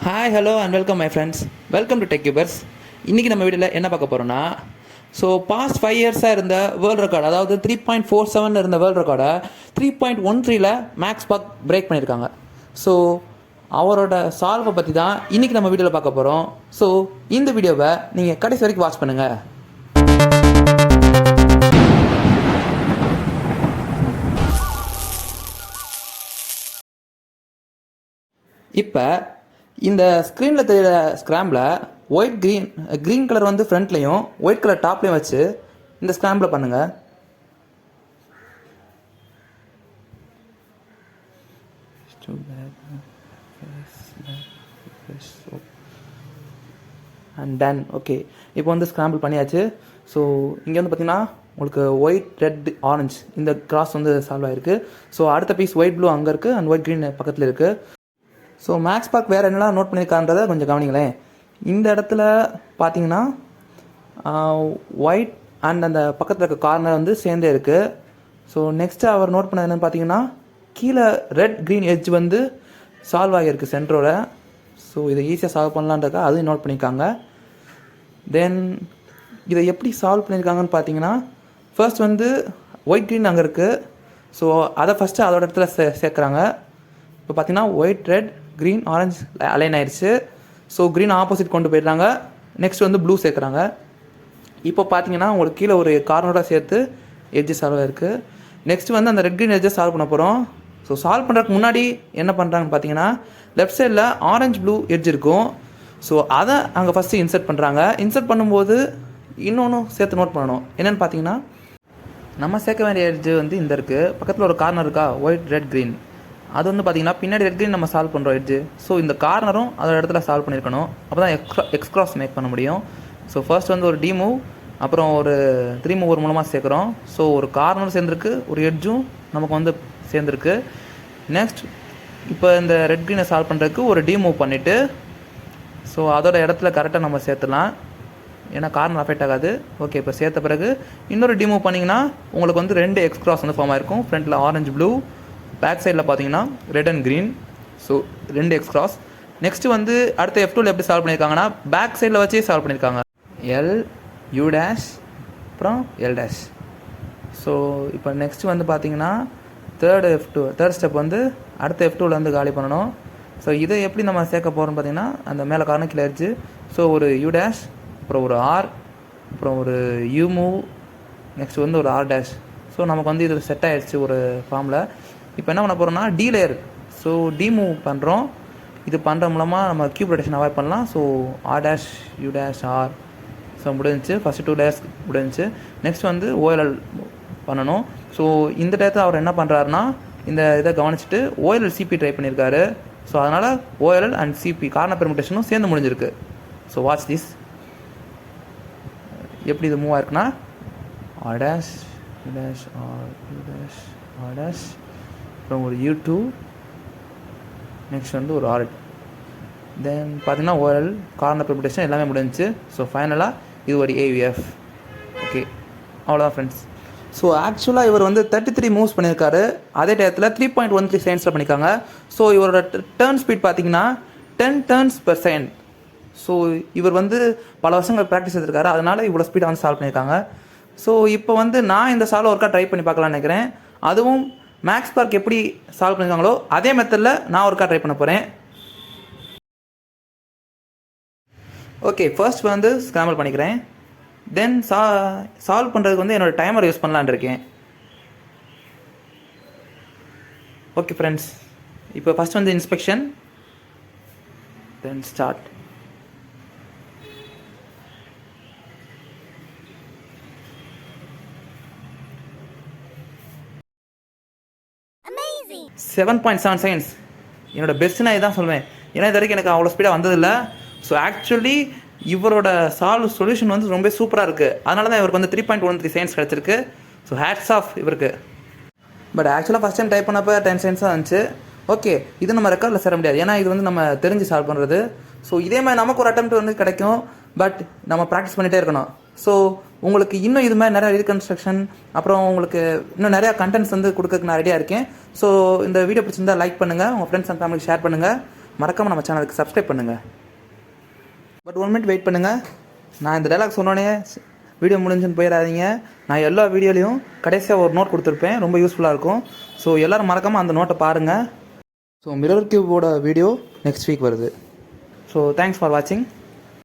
Hi hello and welcome my friends. Welcome to Tech Ubers. இன்றைக்கி நம்ம வீடியோவில் என்ன பார்க்க போகிறோன்னா, பாஸ்ட் 5 இயர்ஸாக இருந்த வேர்ல்டு ரெக்கார்டு, அதாவது 3.47 இருந்த வேர்ல்டு ரெக்கார்டை 3.13 மேக்ஸ் பாக் பிரேக் பண்ணியிருக்காங்க. ஸோ அவரோட சால்வை பற்றி தான் இன்றைக்கி நம்ம வீடியோவில் பார்க்க போகிறோம். ஸோ இந்த வீடியோவை நீங்கள் கடைசி வரைக்கும் வாட்ச் பண்ணுங்கள். இப்போ இந்த ஸ்க்ரீனில் தெரிகிற ஸ்க்ராம்பில் ஒயிட் க்ரீன் கலர் வந்து ஃப்ரண்ட்லேயும் ஒயிட் கலர் டாப்லேயும் வச்சு இந்த ஸ்க்ராம்பில் பண்ணுங்கள். And ton. ஓகே, இப்போ வந்து ஸ்க்ராம்பிள் பண்ணியாச்சு. ஸோ இங்கே வந்து பார்த்திங்கன்னா உங்களுக்கு ஒயிட் ரெட் ஆரஞ்ச் இந்த கிராஸ் வந்து சால்வ் ஆகிருக்கு. ஸோ அடுத்த பீஸ் ஒயிட் ப்ளூ அங்கே இருக்குது அண்ட் ஒயிட் க்ரீன் பக்கத்தில் இருக்குது. ஸோ மேக்ஸ் பாக் வேறு என்னெல்லாம் நோட் பண்ணியிருக்கான்றதை கொஞ்சம் கவனிங்களேன். இந்த இடத்துல பார்த்தீங்கன்னா ஒயிட் அண்ட் அந்த பக்கத்தில் இருக்க கார்னர் வந்து சேர்ந்தே இருக்குது. ஸோ நெக்ஸ்ட்டு அவர் நோட் பண்ணது என்னென்னு பார்த்தீங்கன்னா, கீழே ரெட் க்ரீன் எட்ஜ் வந்து சால்வ் ஆகியிருக்கு சென்டரோட. ஸோ இதை ஈஸியாக சால்வ் பண்ணலான்றக்கா அதையும் நோட் பண்ணியிருக்காங்க. தென் இதை எப்படி சால்வ் பண்ணியிருக்காங்கன்னு பார்த்தீங்கன்னா, ஃபர்ஸ்ட் வந்து ஒயிட் க்ரீன் அங்கே இருக்குது. ஸோ அதை ஃபஸ்ட்டு அதோட இடத்துல சேர்க்குறாங்க. இப்போ பார்த்தீங்கன்னா white red green orange align ஆயிடுச்சு. ஸோ க்ரீன் ஆப்போசிட் கொண்டு போயிடுறாங்க. நெக்ஸ்ட் வந்து ப்ளூ சேர்க்குறாங்க. இப்போ பார்த்தீங்கன்னா உங்களுக்கு கீழே ஒரு கார்னரோட சேர்த்து எட்ஜு சால்வ் ஆகிருக்கு. நெக்ஸ்ட் வந்து அந்த ரெட் க்ரீன் எட்ஜை சால்வ் பண்ண போகிறோம். ஸோ சால்வ் பண்ணுறதுக்கு முன்னாடி என்ன பண்ணுறாங்கன்னு பார்த்தீங்கன்னா, லெஃப்ட் சைடில் ஆரஞ்ச் ப்ளூ எட்ஜ் இருக்கும். ஸோ அதை அங்கே ஃபஸ்ட்டு இன்சர்ட் பண்ணுறாங்க. இன்சர்ட் பண்ணும்போது இன்னொன்று சேர்த்து நோட் பண்ணணும். என்னென்னு பார்த்தீங்கன்னா, நம்ம சேர்க்க வேண்டிய எட்ஜு வந்து இந்த இருக்குது. பக்கத்தில் ஒரு கார்னர் இருக்கா, ஒயிட் ரெட் க்ரீன். அது வந்து பார்த்திங்கன்னா பின்னாடி ரெட் க்ரீன் நம்ம சால்வ் பண்ணுறோம் எட்ஜு. ஸோ இந்த கார்னரும் அதோட இடத்துல சால்வ் பண்ணியிருக்கணும். அப்போ தான் எக்ஸ்க்ராஸ் மேக் பண்ண முடியும். ஸோ ஃபர்ஸ்ட் வந்து ஒரு டி மூவ், அப்புறம் ஒரு 3 மூவ் மூலமாக சேர்க்குறோம். ஸோ ஒரு கார்னர் சேர்ந்துருக்கு, ஒரு எட்ஜும் நமக்கு வந்து சேர்ந்துருக்கு. நெக்ஸ்ட் இப்போ இந்த ரெட் க்ரீனை சால்வ் பண்ணுறதுக்கு ஒரு டி மூவ் பண்ணிவிட்டு, ஸோ அதோட இடத்துல கரெக்டாக நம்ம சேர்த்துலாம், ஏன்னா கார்னர் அஃபெக்ட் ஆகாது. ஓகே, இப்போ சேர்த்த பிறகு இன்னொரு டி மூவ் பண்ணிங்கன்னா உங்களுக்கு வந்து 2 எக்ஸ்க்ராஸ் வந்து ஃபார்ம் ஆகிருக்கும். ஃப்ரண்ட்டில் ஆரஞ்சு ப்ளூ, பேக் சைடில் பார்த்தீங்கன்னா red and green. So 2 X cross. Next வந்து அடுத்த F2ல் எப்படி சால்வ் பண்ணியிருக்காங்கன்னா, பேக் சைடில் வச்சே சால்வ் பண்ணியிருக்காங்க. எல் யூ டேஷ் அப்புறம் எல் டேஷ். ஸோ இப்போ நெக்ஸ்ட்டு வந்து பார்த்தீங்கன்னா தேர்ட் ஸ்டெப் வந்து அடுத்த F2வில் வந்து காலி பண்ணணும். ஸோ இதை எப்படி நம்ம சேர்க்க போகிறோம்னு பார்த்தீங்கன்னா, அந்த மேலே கார்னர் கீழே எட்ஜு. ஸோ ஒரு யூ டேஷ், அப்புறம் ஒரு ஆர், அப்புறம் ஒரு யூ மூவ், நெக்ஸ்ட் வந்து ஒரு ஆர் டேஷ். ஸோ நமக்கு வந்து இது செட் ஆகிடுச்சு ஒரு ஃபார்மில். இப்போ என்ன பண்ண போகிறோம்னா, D layer. So D move பண்ணுறோம். இது பண்ணுற மூலமாக நம்ம கியூப் ரொட்டேஷன் அவாய்ட் பண்ணலாம். So R dash U dash R. So முடிஞ்சிச்சு, ஃபஸ்ட்டு 2 டேஷ் முடிஞ்சிச்சு. நெக்ஸ்ட் வந்து ஓஎல்எல் பண்ணணும். ஸோ இந்த டயத்தில் அவர் என்ன பண்ணுறாருன்னா, இந்த இதை கவனிச்சுட்டு ஓஎல்எல் சிபி ட்ரை பண்ணியிருக்காரு. ஸோ அதனால் ஓஎல்எல் அண்ட் சிபி கார்னர் பெர்முட்டேஷனும் சேர்ந்து முடிஞ்சிருக்கு. So watch this. எப்படி இது மூவ் ஆயிருக்குன்னா, R dash U dash R U dash R dash, அப்புறம் ஒரு U2, நெக்ஸ்ட் வந்து ஒரு ஆர்ட். தென் பார்த்தீங்கன்னா ஓரல் கார்னர் பெர்முட்டேஷன் எல்லாமே முடிஞ்சிச்சு. ஸோ ஃபைனலாக இது ஒரு AUF. ஓகே, அவ்வளோதான் ஃப்ரெண்ட்ஸ். ஸோ ஆக்சுவலாக இவர் வந்து 33 மூவ்ஸ் பண்ணியிருக்காரு. அதே டயத்தில் 3.13 செகண்ட்ஸில் பண்ணியிருக்காங்க. ஸோ இவரோட டர்ன் ஸ்பீட் பார்த்தீங்கன்னா 10 turns per second. ஸோ இவர் வந்து பல வருஷங்கள் ப்ராக்டிஸ் எடுத்திருக்காரு, அதனால் இவ்வளோ ஸ்பீடாக வந்து சால்வ் பண்ணியிருக்காங்க. ஸோ இப்போ வந்து நான் இந்த சால்வ் ஒர்க்காக ட்ரை பண்ணி பார்க்கலான்னு நினைக்கிறேன். அதுவும் மேக்ஸ் பாக் எப்படி சால்வ் பண்ணியிருக்காங்களோ அதே மெத்தடில் நான் ஒருக்கா ட்ரை பண்ண போகிறேன். ஓகே, ஃபர்ஸ்ட் வந்து ஸ்க்ராம்பிள் பண்ணிக்கிறேன். தென் சால்வ் பண்ணுறதுக்கு வந்து என்னோடய டைமர் யூஸ் பண்ணலான்னு இருக்கேன். ஓகே ஃப்ரெண்ட்ஸ், இப்போ ஃபஸ்ட் வந்து இன்ஸ்பெக்ஷன், தென் ஸ்டார்ட். Amazing. 7.7 seconds என்னோட பெஸ்ட்டு நான் இதான் சொல்லுவேன். ஏன்னா இது வரைக்கும் எனக்கு அவ்வளோ ஸ்பீடாக வந்ததில்லை. ஸோ ஆக்சுவலி இவரோட சொல்யூஷன் வந்து ரொம்ப சூப்பராக இருக்குது. அதனால தான் இவருக்கு வந்து 3.13 செகண்ட்ஸ் கிடச்சிருக்கு. ஸோ ஹேட்ஸ் ஆஃப் இவருக்கு. பட் ஆக்சுவலாக ஃபஸ்ட் டைம் டைப் பண்ணப்போ 10 seconds தான் இருந்துச்சு. ஓகே, இது நம்ம ரெக்கார்டில் சேர முடியாது, ஏன்னா இது வந்து நம்ம தெரிஞ்சு சால்வ் பண்ணுறது. ஸோ இதே மாதிரி நமக்கு ஒரு அட்டெம்ப்ட் வந்து கிடைக்கும், பட் நம்ம ப்ராக்டிஸ் பண்ணிகிட்டே இருக்கணும். ஸோ உங்களுக்கு இன்னும் இது மாதிரி நிறையா ரீகன்ஸ்ட்ரக்ஷன், அப்புறம் உங்களுக்கு இன்னும் நிறையா கண்டென்ட்ஸ் வந்து கொடுக்கறதுக்கு நான் ரெடியாக இருக்கேன். ஸோ இந்த வீடியோ பிடிச்சிருந்தால் லைக் பண்ணுங்கள், உங்கள் ஃப்ரெண்ட்ஸ் அண்ட் ஃபேமிலிக்கு ஷேர் பண்ணுங்கள். மறக்காமல் நம்ம சேனலுக்கு சப்ஸ்கிரைப் பண்ணுங்கள். பட் 1 மினிட் வெயிட் பண்ணுங்கள். நான் இந்த டைலாக் சொன்னோடனே வீடியோ முடிஞ்சுன்னு போயிடாதீங்க. நான் எல்லா வீடியோலையும் கடைசியாக ஒரு நோட் கொடுத்துருப்பேன், ரொம்ப யூஸ்ஃபுல்லாக இருக்கும். ஸோ எல்லோரும் மறக்காமல் அந்த நோட்டை பாருங்கள். ஸோ மிரர் கியூபோட வீடியோ நெக்ஸ்ட் வீக் வருது. ஸோ தேங்க்ஸ் ஃபார் வாட்சிங்.